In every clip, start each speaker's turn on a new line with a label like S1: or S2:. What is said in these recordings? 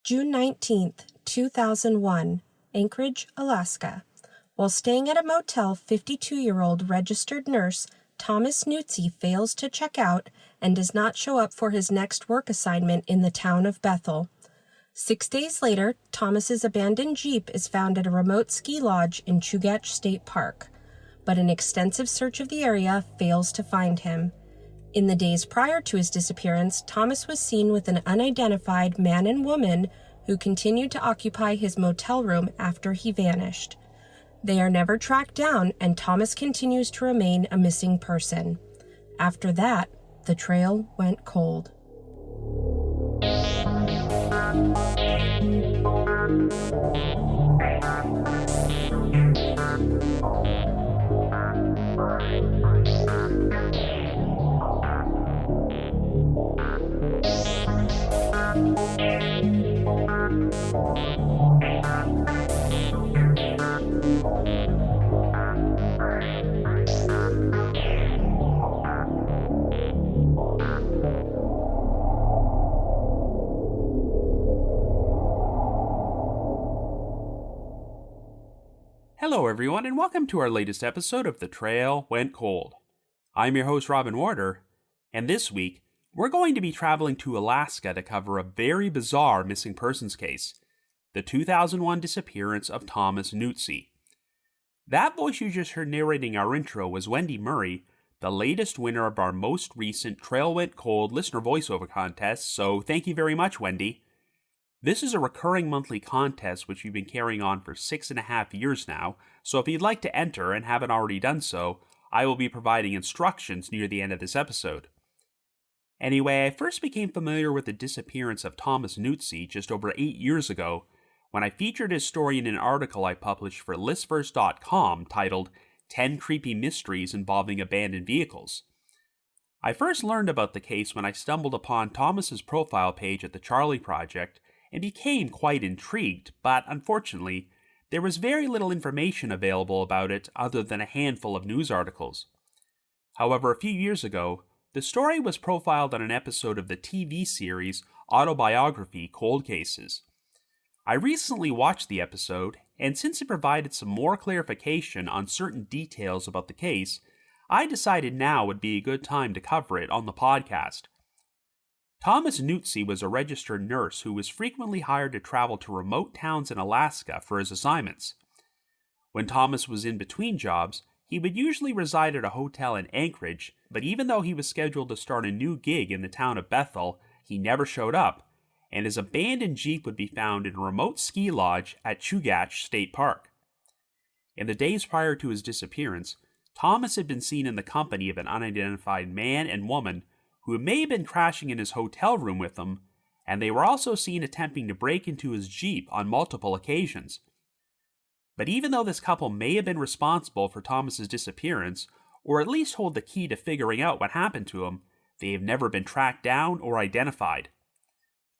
S1: June 19th, 2001, Anchorage, Alaska. While staying at a motel, 52-year-old registered nurse Thomas Nuzzi fails to check out and does not show up for his next work assignment in the town of Bethel. 6 days later, Thomas's abandoned Jeep is found at a remote ski lodge in Chugach State Park, but an extensive search of the area fails to find him. In the days prior to his disappearance, Thomas was seen with an unidentified man and woman who continued to occupy his motel room after he vanished. They are never tracked down, and Thomas continues to remain a missing person. After that, the trail went cold.
S2: Hello everyone, and welcome to our latest episode of The Trail Went Cold. I'm your host Robin Warder, and this week, we're going to be traveling to Alaska to cover a very bizarre missing persons case, the 2001 disappearance of Thomas Nuzzi. That voice you just heard narrating our intro was Wendy Murray, the latest winner of our most recent Trail Went Cold listener voiceover contest, so thank you very much, Wendy. This is a recurring monthly contest which we've been carrying on for 6.5 years now, so if you'd like to enter and haven't already done so, I will be providing instructions near the end of this episode. Anyway, I first became familiar with the disappearance of Thomas Nuzzi just over 8 years ago, when I featured his story in an article I published for listverse.com titled 10 Creepy Mysteries Involving Abandoned Vehicles. I first learned about the case when I stumbled upon Thomas's profile page at the Charlie Project and became quite intrigued, but unfortunately, there was very little information available about it other than a handful of news articles. However, a few years ago, the story was profiled on an episode of the TV series Autobiography Cold Cases. I recently watched the episode, and since it provided some more clarification on certain details about the case, I decided now would be a good time to cover it on the podcast. Thomas Nuzzi was a registered nurse who was frequently hired to travel to remote towns in Alaska for his assignments. When Thomas was in between jobs, he would usually reside at a hotel in Anchorage, but even though he was scheduled to start a new gig in the town of Bethel, he never showed up, and his abandoned Jeep would be found in a remote ski lodge at Chugach State Park. In the days prior to his disappearance, Thomas had been seen in the company of an unidentified man and woman who may have been crashing in his hotel room with him, and they were also seen attempting to break into his Jeep on multiple occasions. But even though this couple may have been responsible for Thomas's disappearance, or at least hold the key to figuring out what happened to him, they have never been tracked down or identified.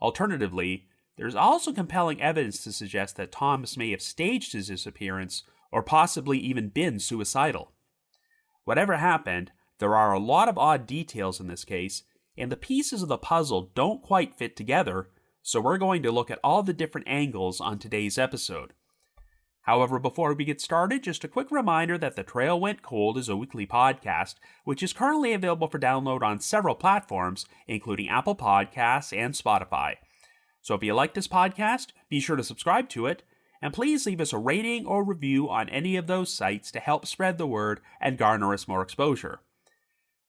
S2: Alternatively, there's also compelling evidence to suggest that Thomas may have staged his disappearance, or possibly even been suicidal. Whatever happened, there are a lot of odd details in this case, and the pieces of the puzzle don't quite fit together, so we're going to look at all the different angles on today's episode. However, before we get started, just a quick reminder that The Trail Went Cold is a weekly podcast, which is currently available for download on several platforms, including Apple Podcasts and Spotify. So if you like this podcast, be sure to subscribe to it, and please leave us a rating or review on any of those sites to help spread the word and garner us more exposure.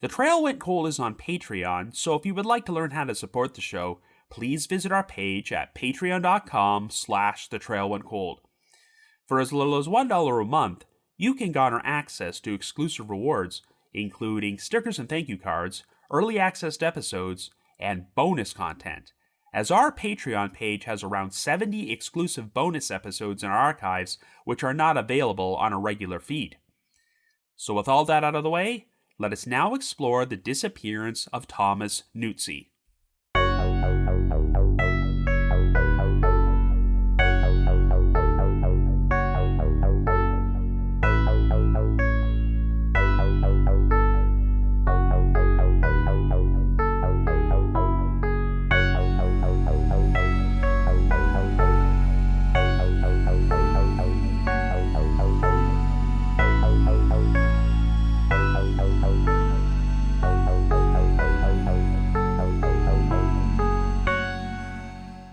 S2: The Trail Went Cold is on Patreon, so if you would like to learn how to support the show, please visit our page at patreon.com/thetrailwentcold. For as little as $1 a month, you can garner access to exclusive rewards, including stickers and thank you cards, early access to episodes, and bonus content, as our Patreon page has around 70 exclusive bonus episodes in our archives, which are not available on a regular feed. So with all that out of the way, let us now explore the disappearance of Thomas Nuzzi.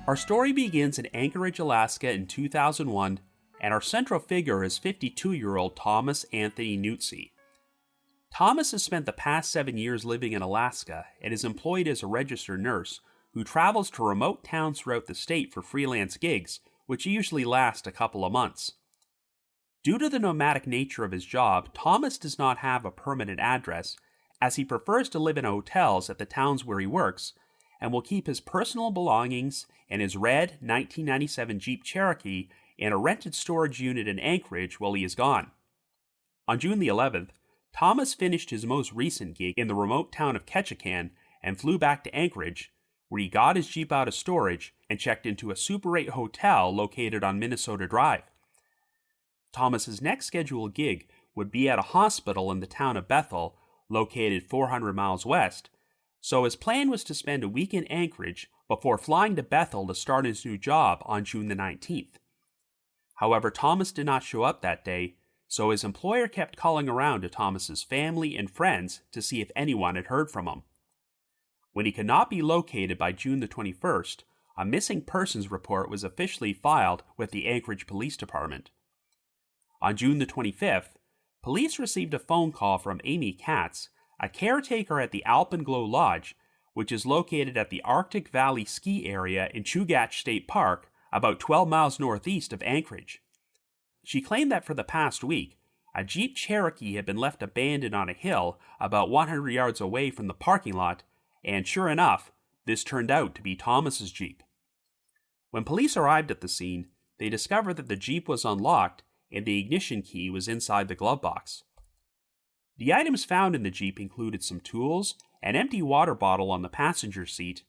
S2: Our story begins in Anchorage, Alaska in 2001, and our central figure is 52-year-old Thomas Anthony Nuzzi. Thomas has spent the past 7 years living in Alaska and is employed as a registered nurse who travels to remote towns throughout the state for freelance gigs, which usually last a couple of months. Due to the nomadic nature of his job, Thomas does not have a permanent address, as he prefers to live in hotels at the towns where he works, and will keep his personal belongings and his red 1997 Jeep Cherokee in a rented storage unit in Anchorage while he is gone. On June the 11th, Thomas finished his most recent gig in the remote town of Ketchikan and flew back to Anchorage, where he got his Jeep out of storage and checked into a Super 8 hotel located on Minnesota Drive. Thomas's next scheduled gig would be at a hospital in the town of Bethel, located 400 miles west, so his plan was to spend a week in Anchorage before flying to Bethel to start his new job on June the 19th. However, Thomas did not show up that day, so his employer kept calling around to Thomas's family and friends to see if anyone had heard from him. When he could not be located by June the 21st, a missing persons report was officially filed with the Anchorage Police Department. On June the 25th, police received a phone call from Amy Katz, a caretaker at the Alpenglow Lodge, which is located at the Arctic Valley ski area in Chugach State Park, about 12 miles northeast of Anchorage. She claimed that for the past week, a Jeep Cherokee had been left abandoned on a hill about 100 yards away from the parking lot, and sure enough, this turned out to be Thomas's Jeep. When police arrived at the scene, they discovered that the Jeep was unlocked and the ignition key was inside the glove box. The items found in the Jeep included some tools, an empty water bottle on the passenger seat,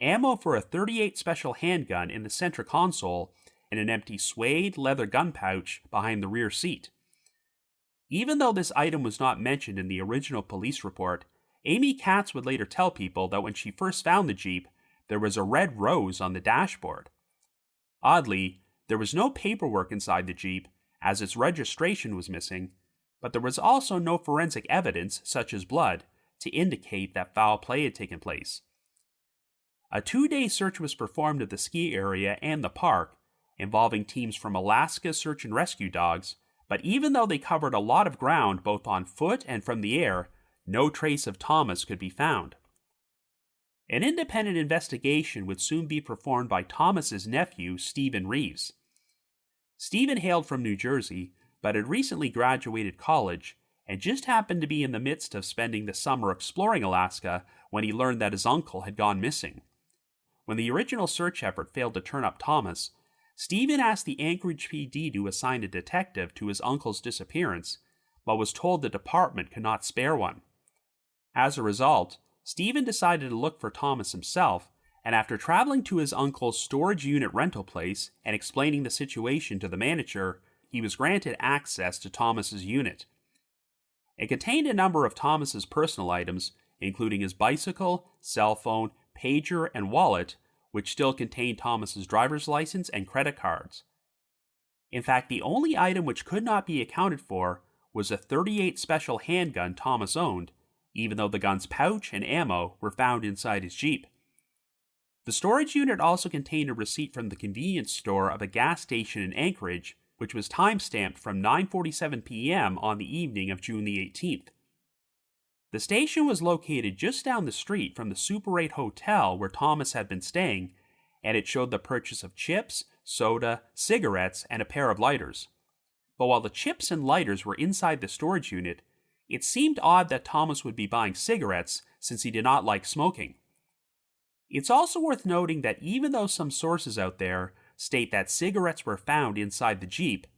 S2: ammo for a .38 special handgun in the center console, and an empty suede leather gun pouch behind the rear seat. Even though this item was not mentioned in the original police report, Amy Katz would later tell people that when she first found the Jeep, there was a red rose on the dashboard. Oddly, there was no paperwork inside the Jeep, as its registration was missing, but there was also no forensic evidence, such as blood, to indicate that foul play had taken place. A 2-day search was performed of the ski area and the park, involving teams from Alaska Search and Rescue Dogs, but even though they covered a lot of ground both on foot and from the air, no trace of Thomas could be found. An independent investigation would soon be performed by Thomas's nephew, Stephen Reeves. Stephen hailed from New Jersey, but had recently graduated college and just happened to be in the midst of spending the summer exploring Alaska when he learned that his uncle had gone missing. When the original search effort failed to turn up Thomas, Stephen asked the Anchorage PD to assign a detective to his uncle's disappearance, but was told the department could not spare one. As a result, Stephen decided to look for Thomas himself, and after traveling to his uncle's storage unit rental place and explaining the situation to the manager, he was granted access to Thomas's unit. It contained a number of Thomas's personal items, including his bicycle, cell phone, pager, and wallet, which still contained Thomas's driver's license and credit cards. In fact, the only item which could not be accounted for was a .38 special handgun Thomas owned, even though the gun's pouch and ammo were found inside his Jeep. The storage unit also contained a receipt from the convenience store of a gas station in Anchorage, which was time-stamped from 9:47 p.m. on the evening of June the 18th. The station was located just down the street from the Super 8 hotel where Thomas had been staying, and it showed the purchase of chips, soda, cigarettes, and a pair of lighters. But while the chips and lighters were inside the storage unit, it seemed odd that Thomas would be buying cigarettes since he did not like smoking. It's also worth noting that even though some sources out there state that cigarettes were found inside the Jeep,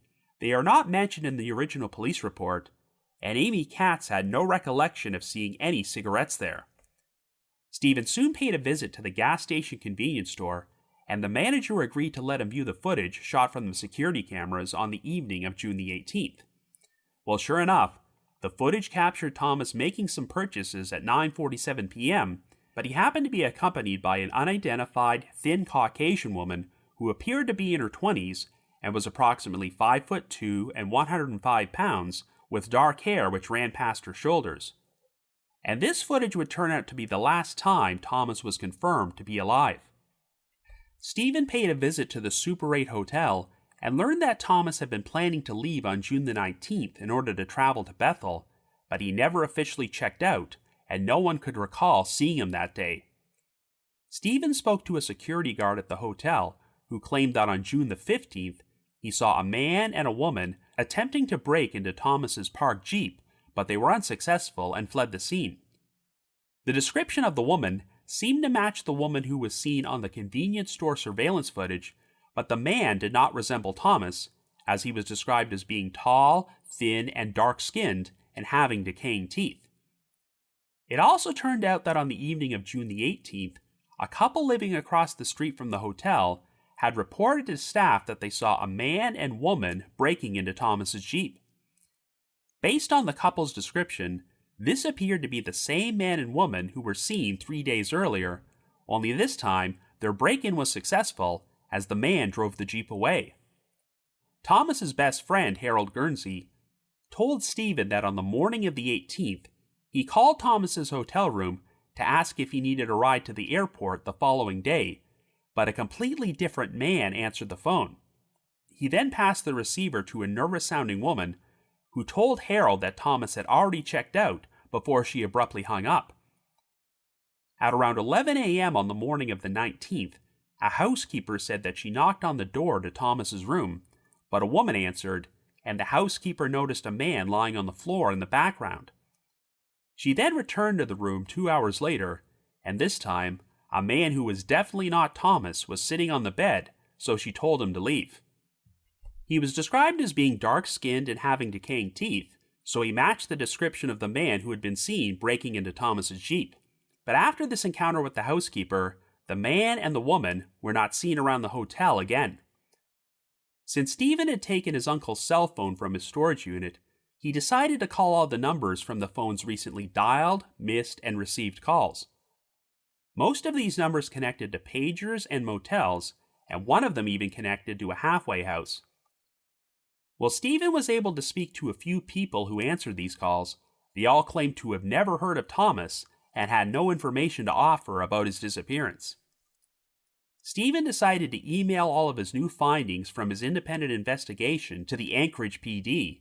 S2: they are not mentioned in the original police report, and Amy Katz had no recollection of seeing any cigarettes there. Stephen soon paid a visit to the gas station convenience store, and the manager agreed to let him view the footage shot from the security cameras on the evening of June the 18th. Well, sure enough, the footage captured Thomas making some purchases at 9:47 p.m., but he happened to be accompanied by an unidentified, thin Caucasian woman who appeared to be in her 20s and was approximately 5'2" and 105 pounds, with dark hair which ran past her shoulders. And this footage would turn out to be the last time Thomas was confirmed to be alive. Stephen paid a visit to the Super 8 hotel and learned that Thomas had been planning to leave on June the 19th in order to travel to Bethel, but he never officially checked out, and no one could recall seeing him that day. Stephen spoke to a security guard at the hotel who claimed that on June the 15th, he saw a man and a woman attempting to break into Thomas's parked Jeep, but they were unsuccessful and fled the scene. The description of the woman seemed to match the woman who was seen on the convenience store surveillance footage, but the man did not resemble Thomas, as he was described as being tall, thin, and dark-skinned, and having decaying teeth. It also turned out that on the evening of June the 18th, a couple living across the street from the hotel had reported to staff that they saw a man and woman breaking into Thomas's Jeep. Based on the couple's description, this appeared to be the same man and woman who were seen 3 days earlier, only this time their break-in was successful as the man drove the Jeep away. Thomas's best friend, Harold Guernsey, told Stephen that on the morning of the 18th, he called Thomas's hotel room to ask if he needed a ride to the airport the following day, but a completely different man answered the phone. He then passed the receiver to a nervous-sounding woman who told Harold that Thomas had already checked out before she abruptly hung up. At around 11 a.m. on the morning of the 19th, a housekeeper said that she knocked on the door to Thomas's room, but a woman answered, and the housekeeper noticed a man lying on the floor in the background. She then returned to the room 2 hours later, and this time, a man who was definitely not Thomas was sitting on the bed, so she told him to leave. He was described as being dark-skinned and having decaying teeth, so he matched the description of the man who had been seen breaking into Thomas's Jeep. But after this encounter with the housekeeper, the man and the woman were not seen around the hotel again. Since Stephen had taken his uncle's cell phone from his storage unit, he decided to call all the numbers from the phone's recently dialed, missed, and received calls. Most of these numbers connected to pagers and motels, and one of them even connected to a halfway house. While Stephen was able to speak to a few people who answered these calls, they all claimed to have never heard of Thomas and had no information to offer about his disappearance. Stephen decided to email all of his new findings from his independent investigation to the Anchorage PD,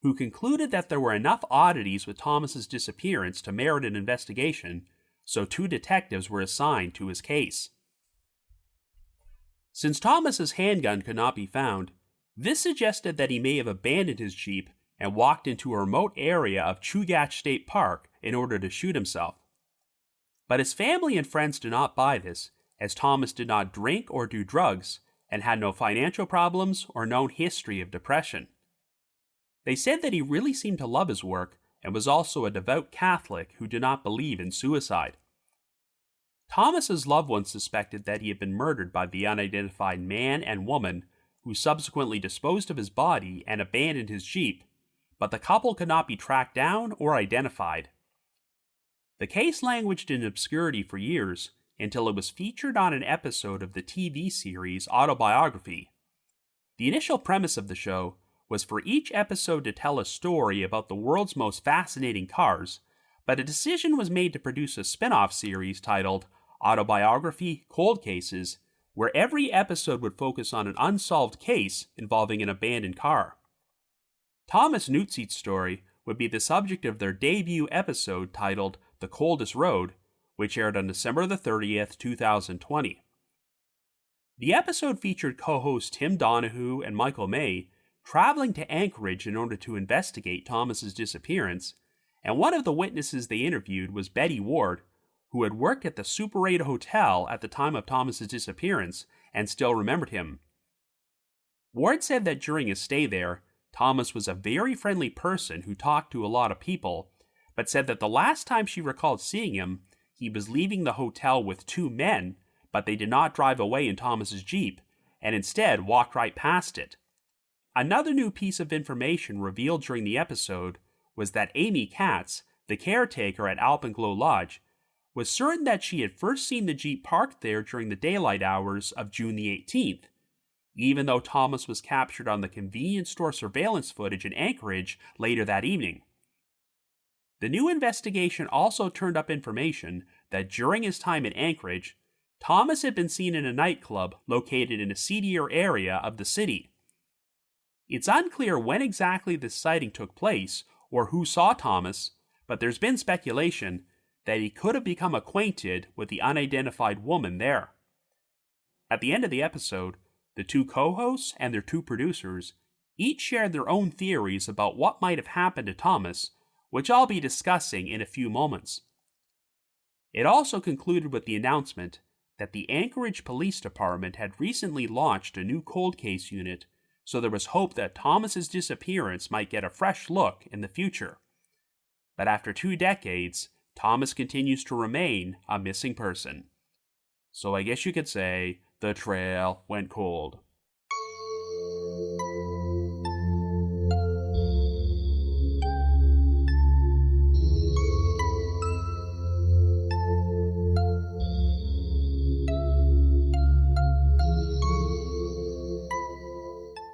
S2: who concluded that there were enough oddities with Thomas's disappearance to merit an investigation, so 2 detectives were assigned to his case. Since Thomas's handgun could not be found, this suggested that he may have abandoned his Jeep and walked into a remote area of Chugach State Park in order to shoot himself. But his family and friends did not buy this, as Thomas did not drink or do drugs and had no financial problems or known history of depression. They said that he really seemed to love his work and was also a devout Catholic who did not believe in suicide. Thomas's loved ones suspected that he had been murdered by the unidentified man and woman who subsequently disposed of his body and abandoned his Jeep, but the couple could not be tracked down or identified. The case languished in obscurity for years until it was featured on an episode of the TV series Autobiography. The initial premise of the show was for each episode to tell a story about the world's most fascinating cars, but a decision was made to produce a spin-off series titled Autobiography Cold Cases, where every episode would focus on an unsolved case involving an abandoned car. Thomas Nuzzi's story would be the subject of their debut episode titled The Coldest Road, which aired on December the 30th, 2020. The episode featured co-hosts Tim Donahue and Michael May traveling to Anchorage in order to investigate Thomas's disappearance, and one of the witnesses they interviewed was Betty Ward, who had worked at the Super 8 hotel at the time of Thomas's disappearance and still remembered him. Ward said that during his stay there, Thomas was a very friendly person who talked to a lot of people, but said that the last time she recalled seeing him, he was leaving the hotel with 2 men, but they did not drive away in Thomas's Jeep, and instead walked right past it. Another new piece of information revealed during the episode was that Amy Katz, the caretaker at Alpenglow Lodge, was certain that she had first seen the Jeep parked there during the daylight hours of June the 18th, even though Thomas was captured on the convenience store surveillance footage in Anchorage later that evening. The new investigation also turned up information that during his time in Anchorage, Thomas had been seen in a nightclub located in a seedier area of the city. It's unclear when exactly this sighting took place or who saw Thomas, but there's been speculation that he could have become acquainted with the unidentified woman there. At the end of the episode, the two co-hosts and their two producers each shared their own theories about what might have happened to Thomas, which I'll be discussing in a few moments. It also concluded with the announcement that the Anchorage Police Department had recently launched a new cold case unit, so there was hope that Thomas's disappearance might get a fresh look in the future. But after 2 decades, Thomas continues to remain a missing person. So I guess you could say the trail went cold.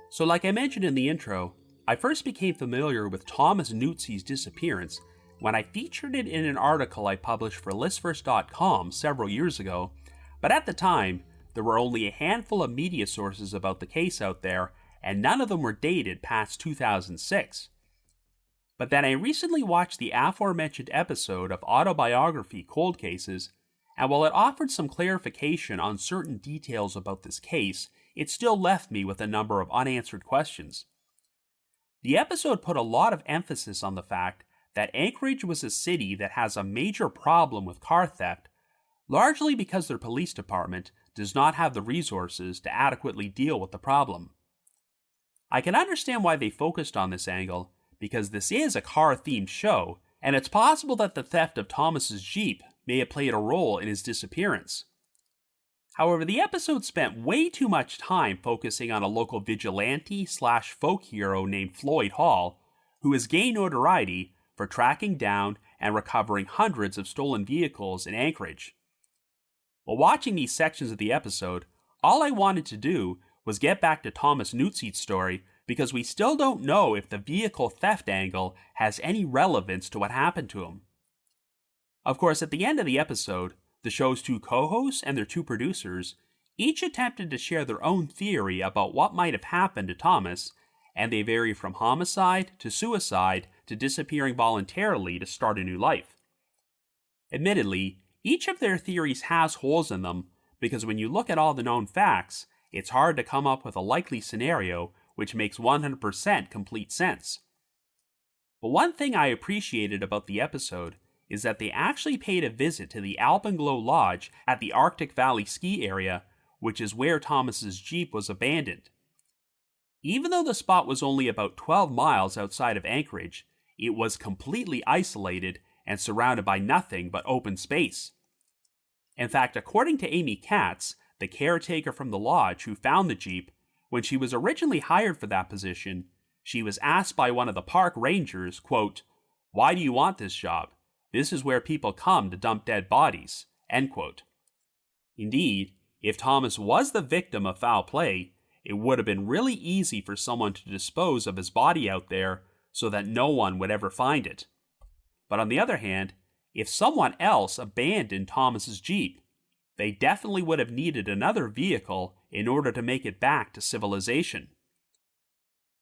S2: So like I mentioned in the intro, I first became familiar with Thomas Nuzzi's disappearance when I featured it in an article I published for listverse.com several years ago, but at the time, there were only a handful of media sources about the case out there, and none of them were dated past 2006. But then I recently watched the aforementioned episode of Autobiography Cold Cases, and while it offered some clarification on certain details about this case, it still left me with a number of unanswered questions. The episode put a lot of emphasis on the fact that Anchorage was a city that has a major problem with car theft, largely because their police department does not have the resources to adequately deal with the problem. I can understand why they focused on this angle, because this is a car-themed show, and it's possible that the theft of Thomas's Jeep may have played a role in his disappearance. However, the episode spent way too much time focusing on a local vigilante/folk hero named Floyd Hall, who has gained notoriety for tracking down and recovering hundreds of stolen vehicles in Anchorage. While watching these sections of the episode, all I wanted to do was get back to Thomas Nuzzi's story because we still don't know if the vehicle theft angle has any relevance to what happened to him. Of course, at the end of the episode, the show's two co-hosts and their two producers each attempted to share their own theory about what might have happened to Thomas, and they vary from homicide to suicide to disappearing voluntarily to start a new life. Admittedly, each of their theories has holes in them, because when you look at all the known facts, it's hard to come up with a likely scenario which makes 100% complete sense. But one thing I appreciated about the episode is that they actually paid a visit to the Alpenglow Lodge at the Arctic Valley ski area, which is where Thomas's Jeep was abandoned. Even though the spot was only about 12 miles outside of Anchorage, it was completely isolated and surrounded by nothing but open space. In fact, according to Amy Katz, the caretaker from the lodge who found the Jeep, when she was originally hired for that position, she was asked by one of the park rangers, quote, "Why do you want this job? This is where people come to dump dead bodies," end quote. Indeed, if Thomas was the victim of foul play, it would have been really easy for someone to dispose of his body out there so that no one would ever find it. But on the other hand, if someone else abandoned Thomas's Jeep, they definitely would have needed another vehicle in order to make it back to civilization.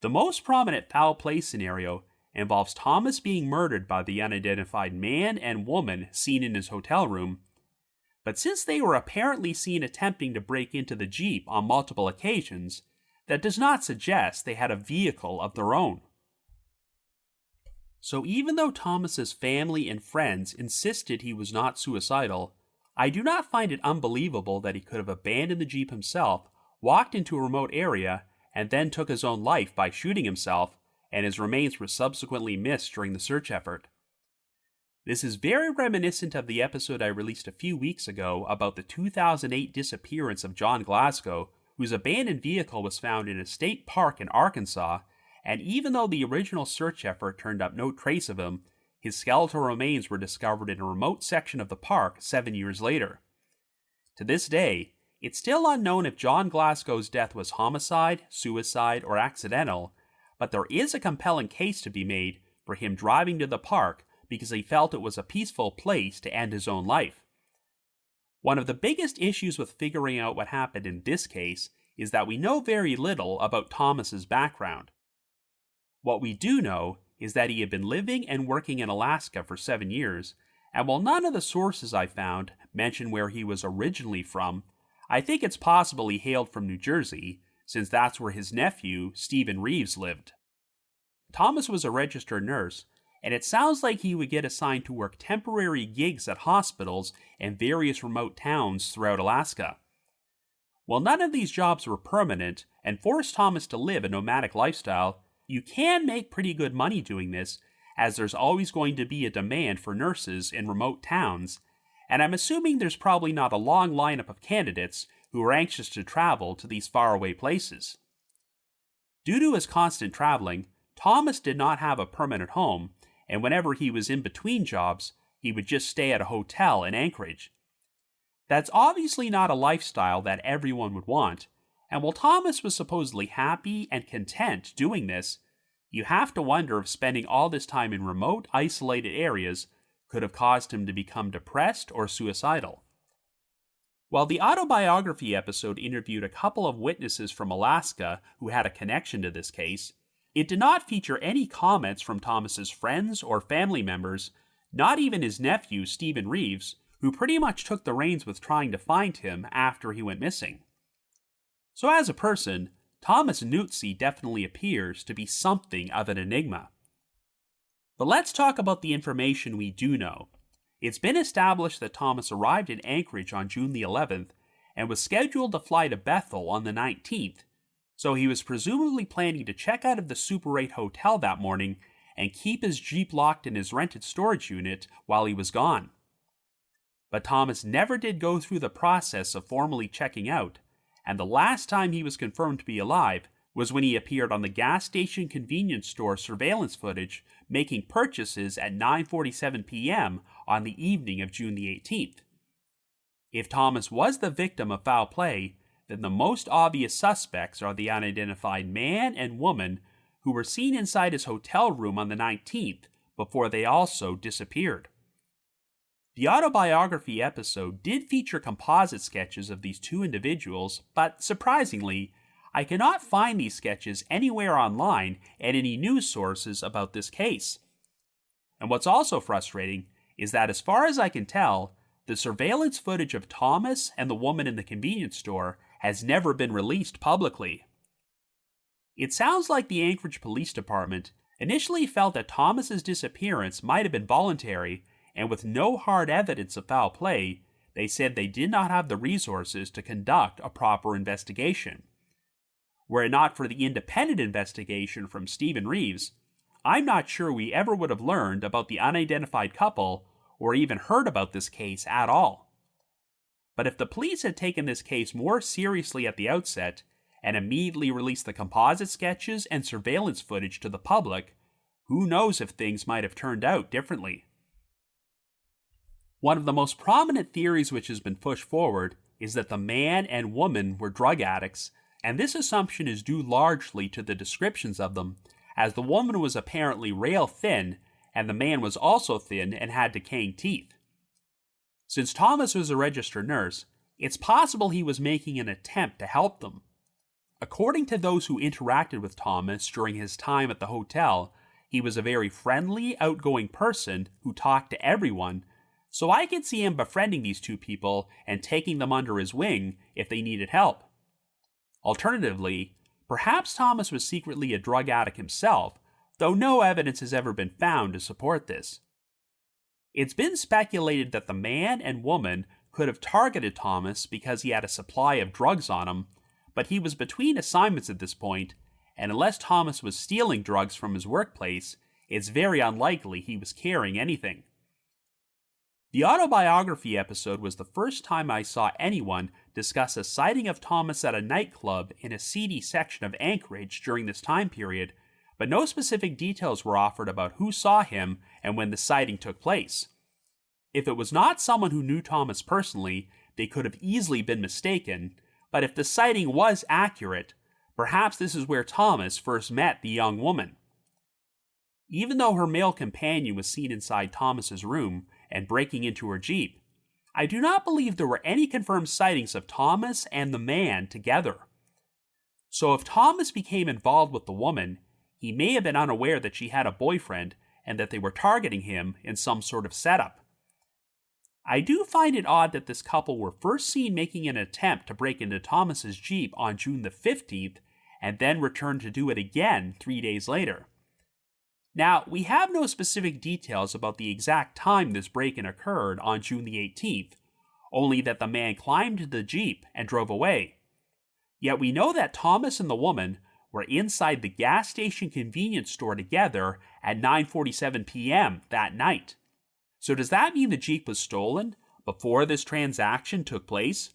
S2: The most prominent foul play scenario involves Thomas being murdered by the unidentified man and woman seen in his hotel room, but since they were apparently seen attempting to break into the Jeep on multiple occasions, that does not suggest they had a vehicle of their own. So even though Thomas's family and friends insisted he was not suicidal, I do not find it unbelievable that he could have abandoned the Jeep himself, walked into a remote area, and then took his own life by shooting himself, and his remains were subsequently missed during the search effort. This is very reminiscent of the episode I released a few weeks ago about the 2008 disappearance of John Glasgow, whose abandoned vehicle was found in a state park in Arkansas, and even though the original search effort turned up no trace of him, his skeletal remains were discovered in a remote section of the park 7 years later. To this day, it's still unknown if John Glasgow's death was homicide, suicide, or accidental, but there is a compelling case to be made for him driving to the park because he felt it was a peaceful place to end his own life. One of the biggest issues with figuring out what happened in this case is that we know very little about Thomas's background. What we do know is that he had been living and working in Alaska for 7 years, and while none of the sources I found mention where he was originally from, I think it's possible he hailed from New Jersey, since that's where his nephew, Stephen Reeves, lived. Thomas was a registered nurse, and it sounds like he would get assigned to work temporary gigs at hospitals and various remote towns throughout Alaska. While none of these jobs were permanent and forced Thomas to live a nomadic lifestyle, you can make pretty good money doing this, as there's always going to be a demand for nurses in remote towns, and I'm assuming there's probably not a long lineup of candidates who are anxious to travel to these faraway places. Due to his constant traveling, Thomas did not have a permanent home, and whenever he was in between jobs, he would just stay at a hotel in Anchorage. That's obviously not a lifestyle that everyone would want, and while Thomas was supposedly happy and content doing this, you have to wonder if spending all this time in remote, isolated areas could have caused him to become depressed or suicidal. While the autobiography episode interviewed a couple of witnesses from Alaska who had a connection to this case, it did not feature any comments from Thomas's friends or family members, not even his nephew, Stephen Reeves, who pretty much took the reins with trying to find him after he went missing. So as a person, Thomas Nuzzi definitely appears to be something of an enigma. But let's talk about the information we do know. It's been established that Thomas arrived in Anchorage on June the 11th and was scheduled to fly to Bethel on the 19th, so he was presumably planning to check out of the Super 8 hotel that morning and keep his Jeep locked in his rented storage unit while he was gone. But Thomas never did go through the process of formally checking out, and the last time he was confirmed to be alive was when he appeared on the gas station convenience store surveillance footage making purchases at 9:47 p.m. on the evening of June the 18th. If Thomas was the victim of foul play, then the most obvious suspects are the unidentified man and woman who were seen inside his hotel room on the 19th before they also disappeared. The autobiography episode did feature composite sketches of these two individuals, but surprisingly, I cannot find these sketches anywhere online and any news sources about this case. And what's also frustrating is that as far as I can tell, the surveillance footage of Thomas and the woman in the convenience store has never been released publicly. It sounds like the Anchorage Police Department initially felt that Thomas's disappearance might have been voluntary, and with no hard evidence of foul play, they said they did not have the resources to conduct a proper investigation. Were it not for the independent investigation from Stephen Reeves, I'm not sure we ever would have learned about the unidentified couple or even heard about this case at all. But if the police had taken this case more seriously at the outset and immediately released the composite sketches and surveillance footage to the public, who knows if things might have turned out differently. One of the most prominent theories which has been pushed forward is that the man and woman were drug addicts, and this assumption is due largely to the descriptions of them, as the woman was apparently rail thin, and the man was also thin and had decaying teeth. Since Thomas was a registered nurse, it's possible he was making an attempt to help them. According to those who interacted with Thomas during his time at the hotel, he was a very friendly, outgoing person who talked to everyone, so I could see him befriending these two people and taking them under his wing if they needed help. Alternatively, perhaps Thomas was secretly a drug addict himself, though no evidence has ever been found to support this. It's been speculated that the man and woman could have targeted Thomas because he had a supply of drugs on him, but he was between assignments at this point, and unless Thomas was stealing drugs from his workplace, it's very unlikely he was carrying anything. The autobiography episode was the first time I saw anyone discuss a sighting of Thomas at a nightclub in a seedy section of Anchorage during this time period, but no specific details were offered about who saw him and when the sighting took place. If it was not someone who knew Thomas personally, they could have easily been mistaken, but if the sighting was accurate, perhaps this is where Thomas first met the young woman. Even though her male companion was seen inside Thomas's room and breaking into her Jeep, I do not believe there were any confirmed sightings of Thomas and the man together. So if Thomas became involved with the woman, he may have been unaware that she had a boyfriend and that they were targeting him in some sort of setup. I do find it odd that this couple were first seen making an attempt to break into Thomas's Jeep on June the 15th and then returned to do it again 3 days later. Now, we have no specific details about the exact time this break-in occurred on June the 18th, only that the man climbed into the Jeep and drove away. Yet we know that Thomas and the woman were inside the gas station convenience store together at 9:47 p.m. that night. So does that mean the Jeep was stolen before this transaction took place?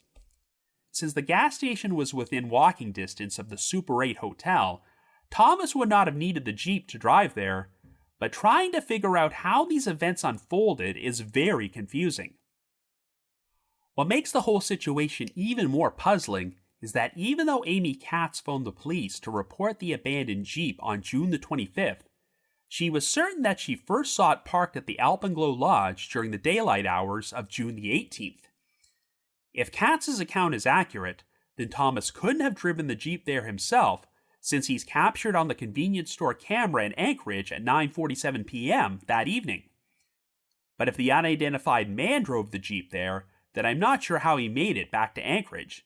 S2: Since the gas station was within walking distance of the Super 8 hotel, Thomas would not have needed the Jeep to drive there, but trying to figure out how these events unfolded is very confusing. What makes the whole situation even more puzzling is that even though Amy Katz phoned the police to report the abandoned Jeep on June the 25th, she was certain that she first saw it parked at the Alpenglow Lodge during the daylight hours of June the 18th. If Katz's account is accurate, then Thomas couldn't have driven the Jeep there himself, since he's captured on the convenience store camera in Anchorage at 9:47 p.m. that evening. But if the unidentified man drove the Jeep there, then I'm not sure how he made it back to Anchorage,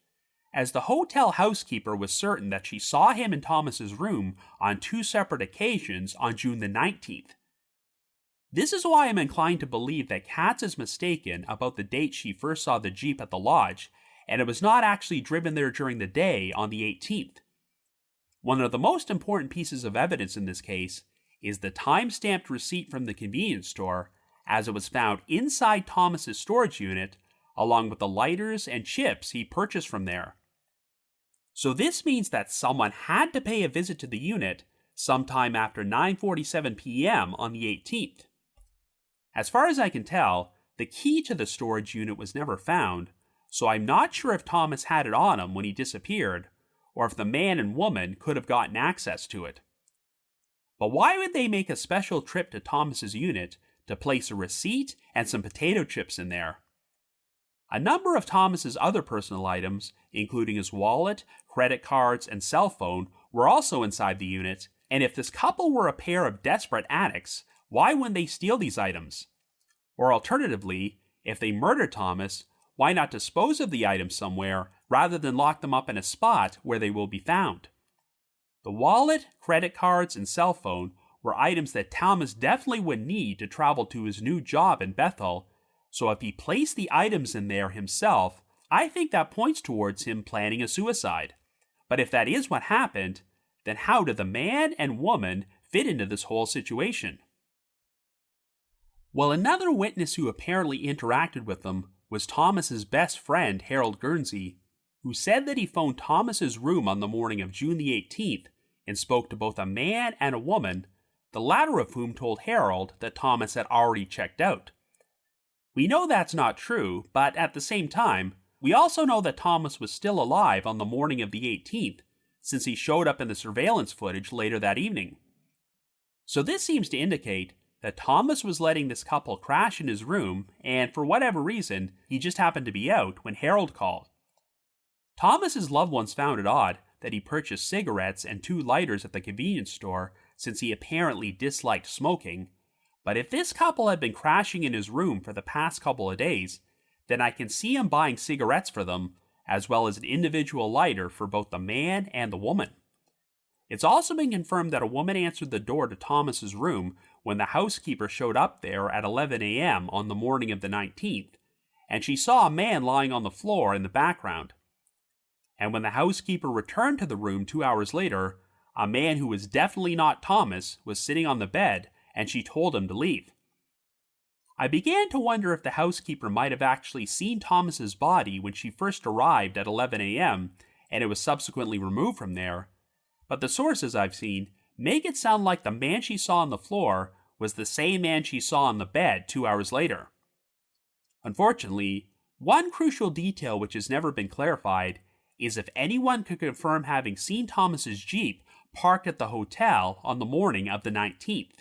S2: as the hotel housekeeper was certain that she saw him in Thomas's room on 2 separate occasions on June the 19th. This is why I'm inclined to believe that Katz is mistaken about the date she first saw the Jeep at the lodge, and it was not actually driven there during the day on the 18th. One of the most important pieces of evidence in this case is the time-stamped receipt from the convenience store, as it was found inside Thomas's storage unit, along with the lighters and chips he purchased from there. So this means that someone had to pay a visit to the unit sometime after 9:47 p.m. on the 18th. As far as I can tell, the key to the storage unit was never found, so I'm not sure if Thomas had it on him when he disappeared, or if the man and woman could have gotten access to it. But why would they make a special trip to Thomas's unit to place a receipt and some potato chips in there? A number of Thomas's other personal items, including his wallet, credit cards, and cell phone, were also inside the unit, and if this couple were a pair of desperate addicts, why wouldn't they steal these items? Or alternatively, if they murdered Thomas, why not dispose of the items somewhere rather than lock them up in a spot where they will be found? The wallet, credit cards, and cell phone were items that Thomas definitely would need to travel to his new job in Bethel, so if he placed the items in there himself, I think that points towards him planning a suicide. But if that is what happened, then how did the man and woman fit into this whole situation? Well, another witness who apparently interacted with them was Thomas's best friend, Harold Guernsey, who said that he phoned Thomas's room on the morning of June the 18th and spoke to both a man and a woman, the latter of whom told Harold that Thomas had already checked out. We know that's not true, but at the same time, we also know that Thomas was still alive on the morning of the 18th, since he showed up in the surveillance footage later that evening. So this seems to indicate that Thomas was letting this couple crash in his room, and for whatever reason, he just happened to be out when Harold called. Thomas's loved ones found it odd that he purchased cigarettes and 2 lighters at the convenience store, since he apparently disliked smoking, but if this couple had been crashing in his room for the past couple of days, then I can see him buying cigarettes for them, as well as an individual lighter for both the man and the woman. It's also been confirmed that a woman answered the door to Thomas's room when the housekeeper showed up there at 11 a.m. on the morning of the 19th, and she saw a man lying on the floor in the background. And when the housekeeper returned to the room 2 hours later, a man who was definitely not Thomas was sitting on the bed, and she told him to leave. I began to wonder if the housekeeper might have actually seen Thomas's body when she first arrived at 11 a.m., and it was subsequently removed from there, but the sources I've seen make it sound like the man she saw on the floor was the same man she saw on the bed 2 hours later. Unfortunately, one crucial detail which has never been clarified is if anyone could confirm having seen Thomas's Jeep parked at the hotel on the morning of the 19th.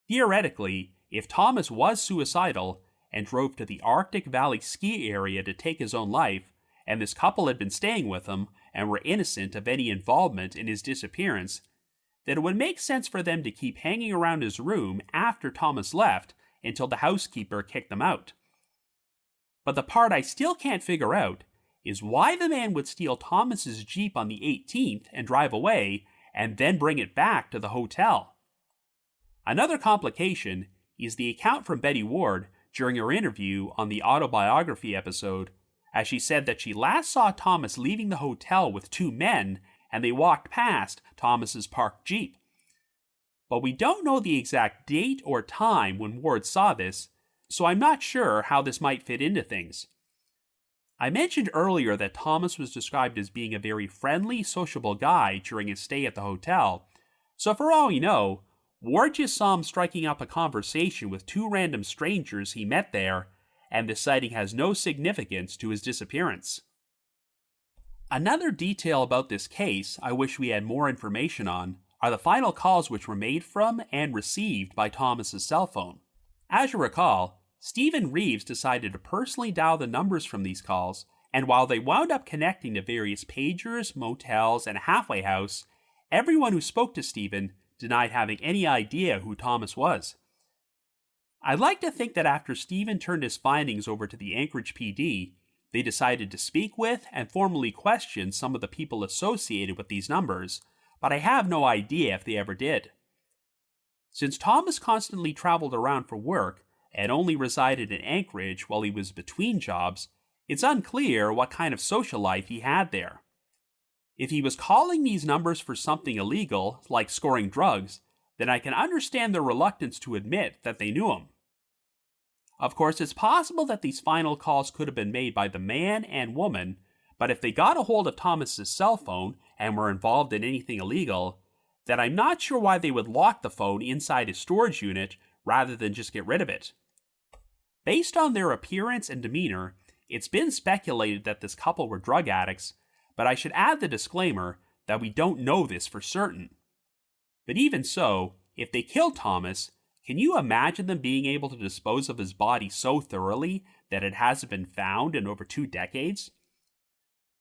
S2: Theoretically, if Thomas was suicidal, and drove to the Arctic Valley ski area to take his own life, and this couple had been staying with him and were innocent of any involvement in his disappearance, then it would make sense for them to keep hanging around his room after Thomas left until the housekeeper kicked them out. But the part I still can't figure out is why the man would steal Thomas's Jeep on the 18th and drive away, and then bring it back to the hotel. Another complication is the account from Betty Ward during her interview on the autobiography episode, as she said that she last saw Thomas leaving the hotel with two men, and they walked past Thomas's parked Jeep. But we don't know the exact date or time when Ward saw this, so I'm not sure how this might fit into things. I mentioned earlier that Thomas was described as being a very friendly, sociable guy during his stay at the hotel, so for all we know, Ward just saw him striking up a conversation with two random strangers he met there, and the sighting has no significance to his disappearance. Another detail about this case I wish we had more information on are the final calls which were made from and received by Thomas's cell phone. As you recall, Stephen Reeves decided to personally dial the numbers from these calls, and while they wound up connecting to various pagers, motels, and a halfway house, everyone who spoke to Stephen denied having any idea who Thomas was. I'd like to think that after Stephen turned his findings over to the Anchorage PD, they decided to speak with and formally question some of the people associated with these numbers, but I have no idea if they ever did. Since Thomas constantly traveled around for work and only resided in Anchorage while he was between jobs, it's unclear what kind of social life he had there. If he was calling these numbers for something illegal, like scoring drugs, then I can understand their reluctance to admit that they knew him. Of course, it's possible that these final calls could have been made by the man and woman, but if they got a hold of Thomas's cell phone and were involved in anything illegal, then I'm not sure why they would lock the phone inside his storage unit rather than just get rid of it. Based on their appearance and demeanor, it's been speculated that this couple were drug addicts, but I should add the disclaimer that we don't know this for certain. But even so, if they killed Thomas, can you imagine them being able to dispose of his body so thoroughly that it hasn't been found in over 2 decades?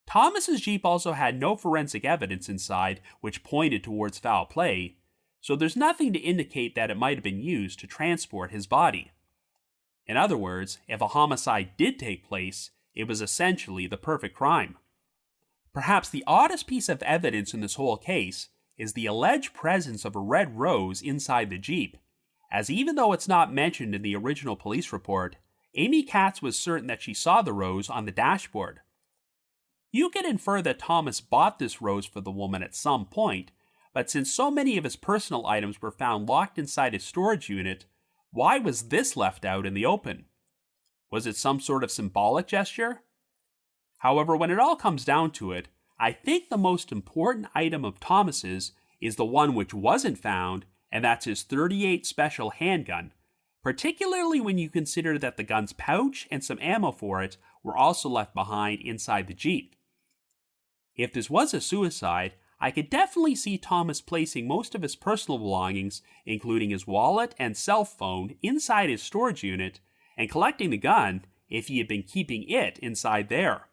S2: Thomas's Jeep also had no forensic evidence inside which pointed towards foul play, so there's nothing to indicate that it might have been used to transport his body. In other words, if a homicide did take place, it was essentially the perfect crime. Perhaps the oddest piece of evidence in this whole case is the alleged presence of a red rose inside the Jeep, as even though it's not mentioned in the original police report, Amy Katz was certain that she saw the rose on the dashboard. You can infer that Thomas bought this rose for the woman at some point, but since so many of his personal items were found locked inside his storage unit, why was this left out in the open? Was it some sort of symbolic gesture? However, when it all comes down to it, I think the most important item of Thomas's is the one which wasn't found, and that's his .38 special handgun, particularly when you consider that the gun's pouch and some ammo for it were also left behind inside the Jeep. If this was a suicide, I could definitely see Thomas placing most of his personal belongings, including his wallet and cell phone, inside his storage unit, and collecting the gun if he had been keeping it inside there.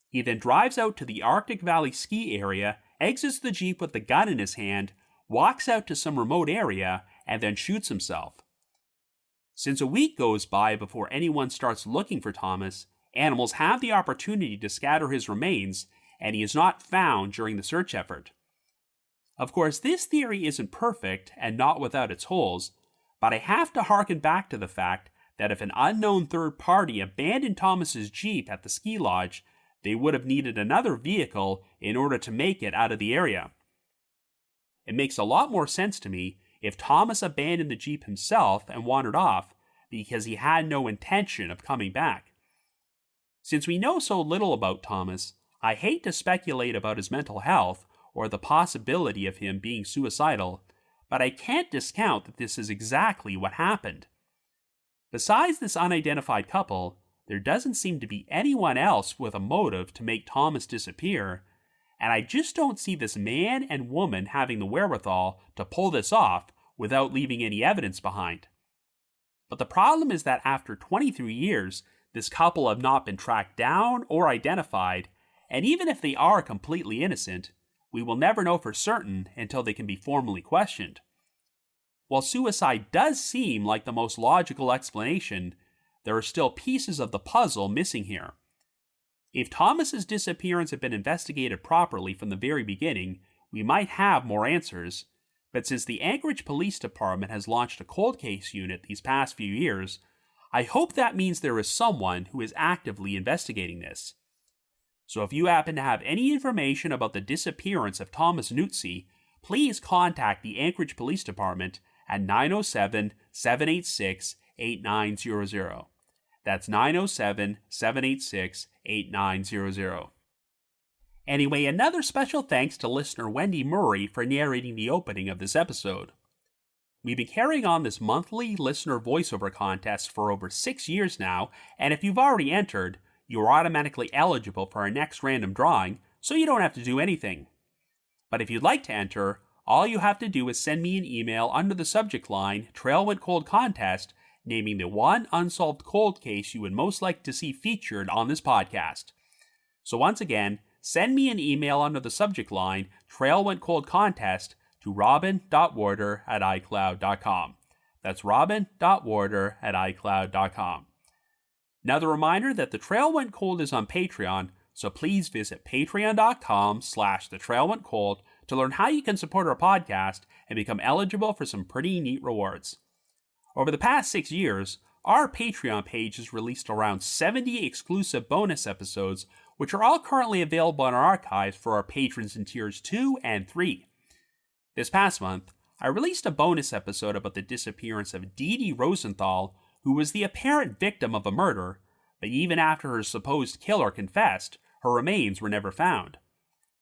S2: He then drives out to the Arctic Valley ski area, exits the Jeep with the gun in his hand, walks out to some remote area, and then shoots himself. Since a week goes by before anyone starts looking for Thomas, animals have the opportunity to scatter his remains, and he is not found during the search effort. Of course, this theory isn't perfect and not without its holes, but I have to harken back to the fact that if an unknown third party abandoned Thomas's Jeep at the ski lodge, they would have needed another vehicle in order to make it out of the area. It makes a lot more sense to me if Thomas abandoned the Jeep himself and wandered off because he had no intention of coming back. Since we know so little about Thomas, I hate to speculate about his mental health or the possibility of him being suicidal, but I can't discount that this is exactly what happened. Besides this unidentified couple, there doesn't seem to be anyone else with a motive to make Thomas disappear, and I just don't see this man and woman having the wherewithal to pull this off without leaving any evidence behind. But the problem is that after 23 years, this couple have not been tracked down or identified, and even if they are completely innocent, we will never know for certain until they can be formally questioned. While suicide does seem like the most logical explanation, there are still pieces of the puzzle missing here. If Thomas's disappearance had been investigated properly from the very beginning, we might have more answers, but since the Anchorage Police Department has launched a cold case unit these past few years, I hope that means there is someone who is actively investigating this. So if you happen to have any information about the disappearance of Thomas Nuzzi, please contact the Anchorage Police Department at 907-786-8900. That's 907-786-8900. Anyway, another special thanks to listener Wendy Murray for narrating the opening of this episode. We've been carrying on this monthly listener voiceover contest for over 6 years now, and if you've already entered, you are automatically eligible for our next random drawing, so you don't have to do anything. But if you'd like to enter, all you have to do is send me an email under the subject line Trail Went Cold Contest, naming the one unsolved cold case you would most like to see featured on this podcast. So once again, send me an email under the subject line Trail Went Cold Contest to robin.warder@icloud.com. That's robin.warder@icloud.com. Another reminder that The Trail Went Cold is on Patreon, so please visit patreon.com/thetrailwentcold to learn how you can support our podcast and become eligible for some pretty neat rewards. Over the past 6 years, our Patreon page has released around 70 exclusive bonus episodes, which are all currently available in our archives for our patrons in tiers 2 and 3. This past month, I released a bonus episode about the disappearance of Dee Dee Rosenthal, who was the apparent victim of a murder, but even after her supposed killer confessed, her remains were never found.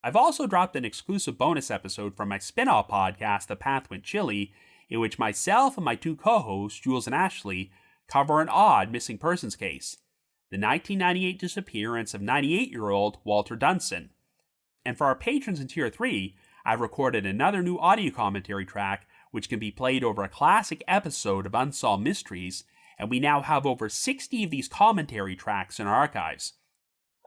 S2: I've also dropped an exclusive bonus episode from my spin-off podcast, The Path Went Chilly, in which myself and my two co-hosts, Jules and Ashley, cover an odd missing persons case, the 1998 disappearance of 98-year-old Walter Dunson. And for our patrons in Tier 3, I've recorded another new audio commentary track which can be played over a classic episode of Unsolved Mysteries, and we now have over 60 of these commentary tracks in our archives.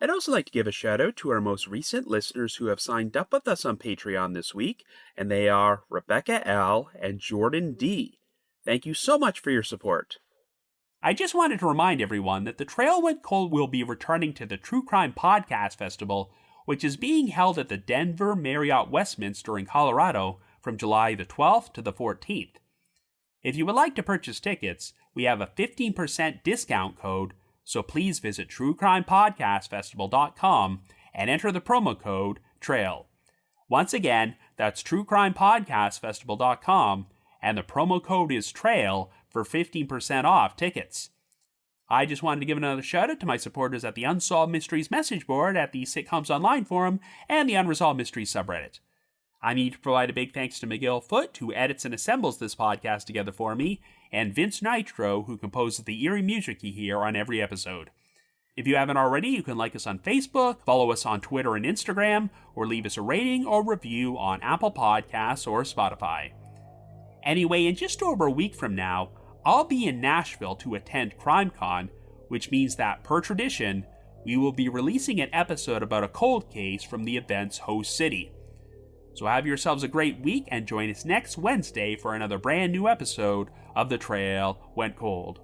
S2: I'd also like to give a shout out to our most recent listeners who have signed up with us on Patreon this week, and they are Rebecca L. and Jordan D. Thank you so much for your support. I just wanted to remind everyone that The Trail Went Cold will be returning to the True Crime Podcast Festival, which is being held at the Denver Marriott Westminster in Colorado from July the 12th to the 14th. If you would like to purchase tickets, we have a 15% discount code, so please visit truecrimepodcastfestival.com and enter the promo code TRAIL. Once again, that's truecrimepodcastfestival.com, and the promo code is TRAIL for 15% off tickets. I just wanted to give another shout out to my supporters at the Unsolved Mysteries message board at the Sitcoms Online forum and the Unresolved Mysteries subreddit. I need to provide a big thanks to Miguel Foote, who edits and assembles this podcast together for me, and Vince Nitro, who composes the eerie music you hear on every episode. If you haven't already, you can like us on Facebook, follow us on Twitter and Instagram, or leave us a rating or review on Apple Podcasts or Spotify. Anyway, in just over a week from now, I'll be in Nashville to attend CrimeCon, which means that, per tradition, we will be releasing an episode about a cold case from the event's host city. So have yourselves a great week and join us next Wednesday for another brand new episode of The Trail Went Cold.